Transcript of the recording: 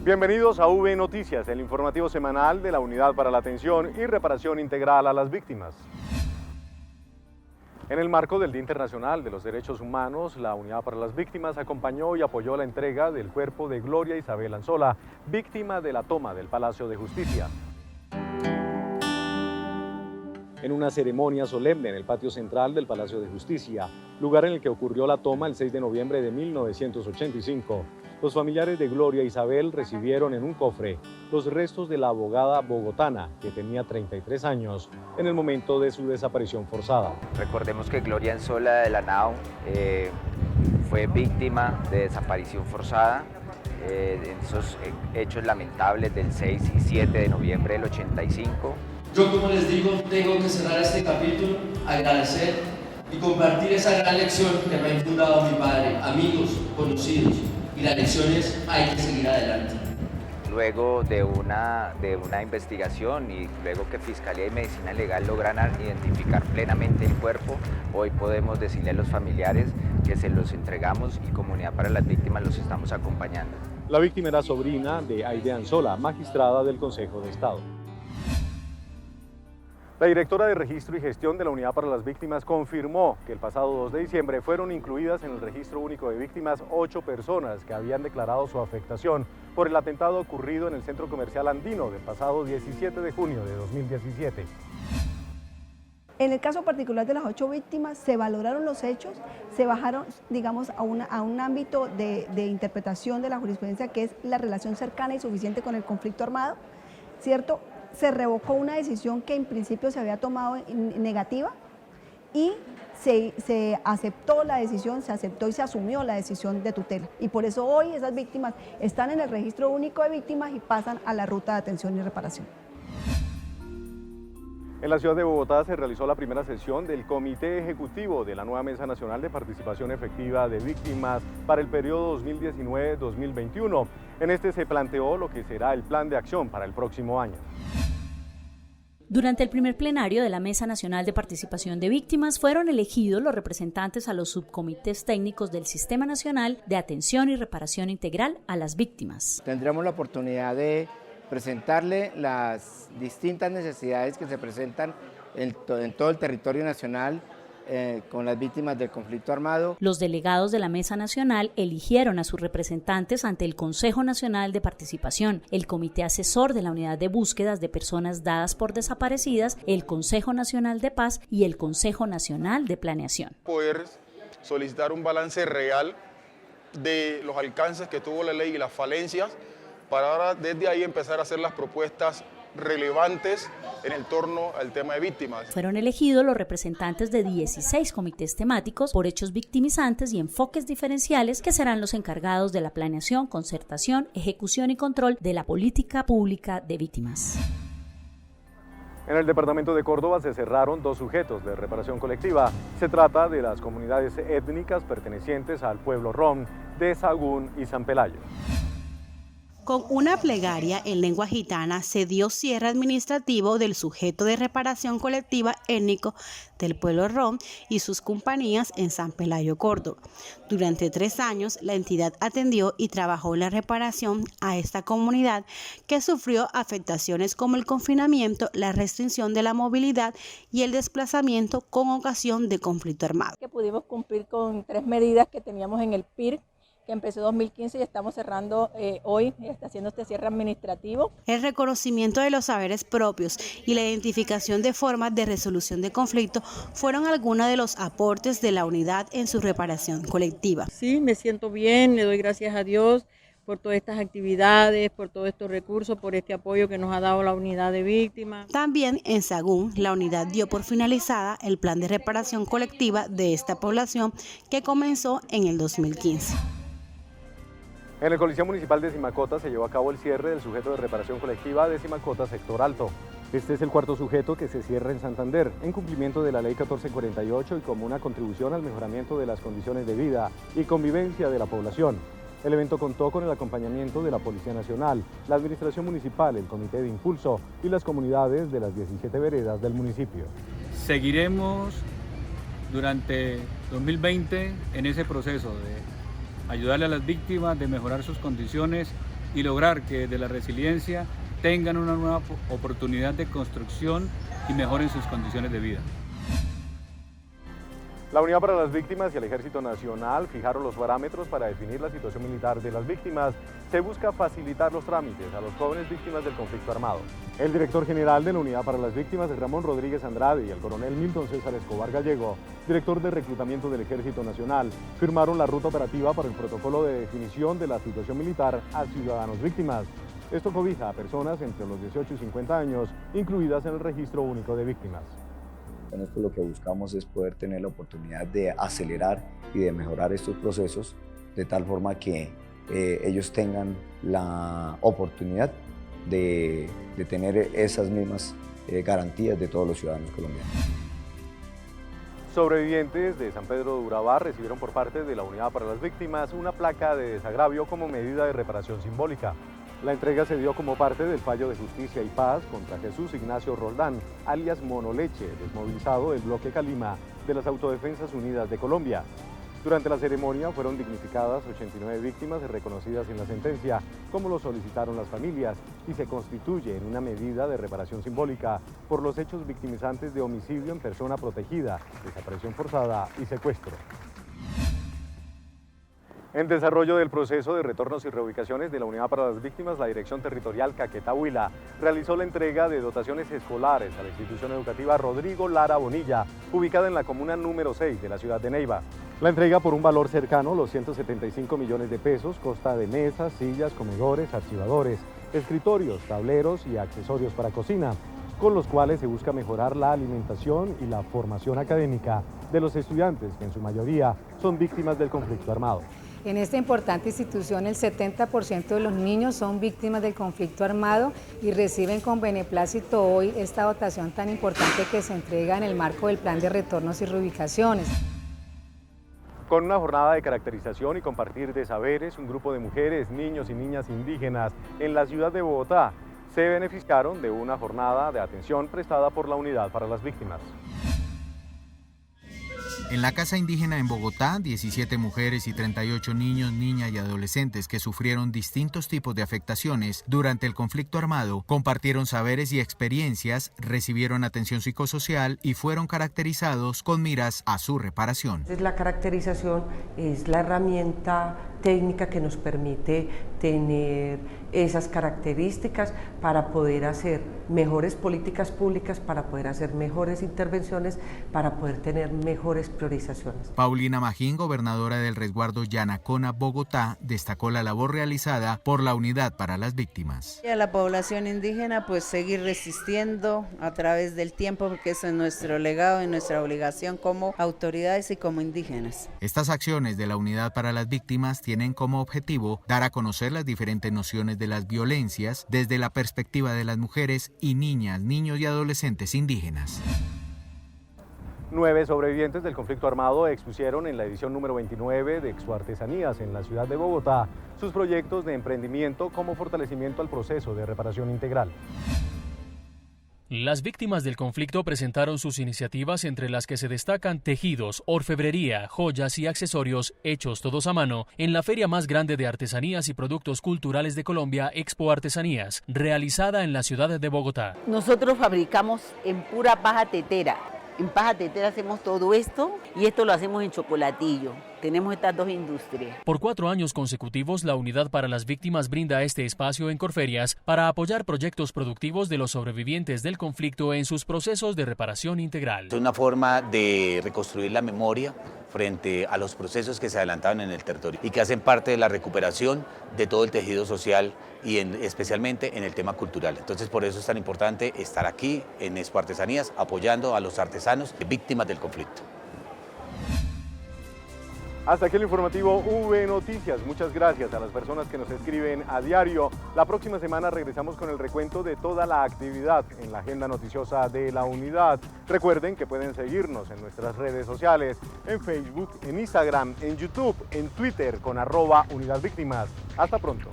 Bienvenidos a V Noticias, el informativo semanal de la Unidad para la Atención y Reparación Integral a las Víctimas. En el marco del Día Internacional de los Derechos Humanos, la Unidad para las Víctimas acompañó y apoyó la entrega del cuerpo de Gloria Isabel Anzola, víctima de la toma del Palacio de Justicia. En una ceremonia solemne en el patio central del Palacio de Justicia, lugar en el que ocurrió la toma el 6 de noviembre de 1985, los familiares de Gloria Isabel recibieron en un cofre los restos de la abogada bogotana, que tenía 33 años, en el momento de su desaparición forzada. Recordemos que Gloria Anzola de la Nao fue víctima de desaparición forzada en esos hechos lamentables del 6 y 7 de noviembre del 85. Yo, como les digo, tengo que cerrar este capítulo, agradecer y compartir esa gran lección que me ha infundado mi padre, amigos, conocidos. Y la lección es, hay que seguir adelante. Luego de una investigación y luego que Fiscalía y Medicina Legal logran identificar plenamente el cuerpo, hoy podemos decirle a los familiares que se los entregamos y Comunidad para las Víctimas los estamos acompañando. La víctima era sobrina de Aide Anzola, magistrada del Consejo de Estado. La directora de Registro y Gestión de la Unidad para las Víctimas confirmó que el pasado 2 de diciembre fueron incluidas en el Registro Único de Víctimas 8 personas que habían declarado su afectación por el atentado ocurrido en el Centro Comercial Andino del pasado 17 de junio de 2017. En el caso particular de las 8 víctimas, se valoraron los hechos, se bajaron, digamos, a un ámbito de interpretación de la jurisprudencia, que es la relación cercana y suficiente con el conflicto armado, ¿cierto? Se revocó una decisión que en principio se había tomado negativa y se aceptó la decisión, se aceptó y se asumió la decisión de tutela. Y por eso hoy esas víctimas están en el Registro Único de Víctimas y pasan a la ruta de atención y reparación. En la ciudad de Bogotá se realizó la primera sesión del Comité Ejecutivo de la nueva Mesa Nacional de Participación Efectiva de Víctimas para el periodo 2019-2021. En este se planteó lo que será el plan de acción para el próximo año. Durante el primer plenario de la Mesa Nacional de Participación de Víctimas fueron elegidos los representantes a los subcomités técnicos del Sistema Nacional de Atención y Reparación Integral a las Víctimas. Tendremos la oportunidad de presentarle las distintas necesidades que se presentan en todo el territorio nacional con las víctimas del conflicto armado. Los delegados de la Mesa Nacional eligieron a sus representantes ante el Consejo Nacional de Participación, el Comité Asesor de la Unidad de Búsquedas de Personas Dadas por Desaparecidas, el Consejo Nacional de Paz y el Consejo Nacional de Planeación. Poder solicitar un balance real de los alcances que tuvo la ley y las falencias para ahora desde ahí empezar a hacer las propuestas relevantes en torno al tema de víctimas. Fueron elegidos los representantes de 16 comités temáticos por hechos victimizantes y enfoques diferenciales que serán los encargados de la planeación, concertación, ejecución y control de la política pública de víctimas. En el departamento de Córdoba se cerraron 2 sujetos de reparación colectiva. Se trata de las comunidades étnicas pertenecientes al pueblo rom de Sagún y San Pelayo. Con una plegaria en lengua gitana se dio cierre administrativo del sujeto de reparación colectiva étnico del pueblo rom y sus compañías en San Pelayo, Córdoba. Durante 3 años, la entidad atendió y trabajó en la reparación a esta comunidad que sufrió afectaciones como el confinamiento, la restricción de la movilidad y el desplazamiento con ocasión de conflicto armado. Que pudimos cumplir con 3 medidas que teníamos en el PIR, que empezó en 2015 y estamos cerrando hoy, está haciendo este cierre administrativo. El reconocimiento de los saberes propios y la identificación de formas de resolución de conflicto fueron algunos de los aportes de la unidad en su reparación colectiva. Sí, me siento bien, le doy gracias a Dios por todas estas actividades, por todos estos recursos, por este apoyo que nos ha dado la unidad de víctimas. También en Sagún, la unidad dio por finalizada el plan de reparación colectiva de esta población que comenzó en el 2015. En el Coliseo Municipal de Simacota se llevó a cabo el cierre del sujeto de reparación colectiva de Simacota Sector Alto. Este es el 4º sujeto que se cierra en Santander, en cumplimiento de la Ley 1448 y como una contribución al mejoramiento de las condiciones de vida y convivencia de la población. El evento contó con el acompañamiento de la Policía Nacional, la Administración Municipal, el Comité de Impulso y las comunidades de las 17 veredas del municipio. Seguiremos durante 2020 en ese proceso de ayudarle a las víctimas, de mejorar sus condiciones y lograr que de la resiliencia tengan una nueva oportunidad de construcción y mejoren sus condiciones de vida. La Unidad para las Víctimas y el Ejército Nacional fijaron los parámetros para definir la situación militar de las víctimas. Se busca facilitar los trámites a los jóvenes víctimas del conflicto armado. El director general de la Unidad para las Víctimas, Ramón Rodríguez Andrade, y el coronel Milton César Escobar Gallego, director de reclutamiento del Ejército Nacional, firmaron la ruta operativa para el protocolo de definición de la situación militar a ciudadanos víctimas. Esto cobija a personas entre los 18 y 50 años, incluidas en el Registro Único de Víctimas. Con esto lo que buscamos es poder tener la oportunidad de acelerar y de mejorar estos procesos de tal forma que ellos tengan la oportunidad de tener esas mismas garantías de todos los ciudadanos colombianos. Sobrevivientes de San Pedro de Urabá recibieron por parte de la Unidad para las Víctimas una placa de desagravio como medida de reparación simbólica. La entrega se dio como parte del fallo de justicia y paz contra Jesús Ignacio Roldán, alias Monoleche, desmovilizado del bloque Calima de las Autodefensas Unidas de Colombia. Durante la ceremonia fueron dignificadas 89 víctimas reconocidas en la sentencia, como lo solicitaron las familias, y se constituye en una medida de reparación simbólica por los hechos victimizantes de homicidio en persona protegida, desaparición forzada y secuestro. En desarrollo del proceso de retornos y reubicaciones de la Unidad para las Víctimas, la Dirección Territorial Caquetá Huila realizó la entrega de dotaciones escolares a la institución educativa Rodrigo Lara Bonilla, ubicada en la comuna número 6 de la ciudad de Neiva. La entrega por un valor cercano a los 175 millones de pesos consta de mesas, sillas, comedores, archivadores, escritorios, tableros y accesorios para cocina, con los cuales se busca mejorar la alimentación y la formación académica de los estudiantes, que en su mayoría son víctimas del conflicto armado. En esta importante institución, el 70% de los niños son víctimas del conflicto armado y reciben con beneplácito hoy esta dotación tan importante que se entrega en el marco del Plan de Retornos y Reubicaciones. Con una jornada de caracterización y compartir de saberes, un grupo de mujeres, niños y niñas indígenas en la ciudad de Bogotá se beneficiaron de una jornada de atención prestada por la Unidad para las Víctimas. En la Casa Indígena en Bogotá, 17 mujeres y 38 niños, niñas y adolescentes que sufrieron distintos tipos de afectaciones durante el conflicto armado compartieron saberes y experiencias, recibieron atención psicosocial y fueron caracterizados con miras a su reparación. La caracterización es la herramienta técnica que nos permite tener esas características para poder hacer mejores políticas públicas, para poder hacer mejores intervenciones, para poder tener mejores priorizaciones. Paulina Magín, gobernadora del resguardo Yanacona, Bogotá, destacó la labor realizada por la Unidad para las Víctimas. Y a la población indígena, pues seguir resistiendo a través del tiempo, porque eso es nuestro legado y nuestra obligación como autoridades y como indígenas. Estas acciones de la Unidad para las Víctimas tienen como objetivo dar a conocer las diferentes nociones de las violencias desde la perspectiva de las mujeres y niñas, niños y adolescentes indígenas. 9 sobrevivientes del conflicto armado expusieron en la edición número 29 de Exoartesanías en la ciudad de Bogotá sus proyectos de emprendimiento como fortalecimiento al proceso de reparación integral. Las víctimas del conflicto presentaron sus iniciativas, entre las que se destacan tejidos, orfebrería, joyas y accesorios hechos todos a mano en la feria más grande de artesanías y productos culturales de Colombia, Expo Artesanías, realizada en la ciudad de Bogotá. Nosotros fabricamos en pura paja tetera. En paja tetera hacemos todo esto y esto lo hacemos en chocolatillo. Tenemos estas dos industrias. Por 4 años consecutivos, la Unidad para las Víctimas brinda este espacio en Corferias para apoyar proyectos productivos de los sobrevivientes del conflicto en sus procesos de reparación integral. Es una forma de reconstruir la memoria frente a los procesos que se adelantaban en el territorio y que hacen parte de la recuperación de todo el tejido social y especialmente en el tema cultural. Entonces, por eso es tan importante estar aquí en Expo Artesanías apoyando a los artesanos víctimas del conflicto. Hasta aquí el informativo V Noticias. Muchas gracias a las personas que nos escriben a diario. La próxima semana regresamos con el recuento de toda la actividad en la agenda noticiosa de la Unidad. Recuerden que pueden seguirnos en nuestras redes sociales, en Facebook, en Instagram, en YouTube, en Twitter con @UnidadVíctimas. Hasta pronto.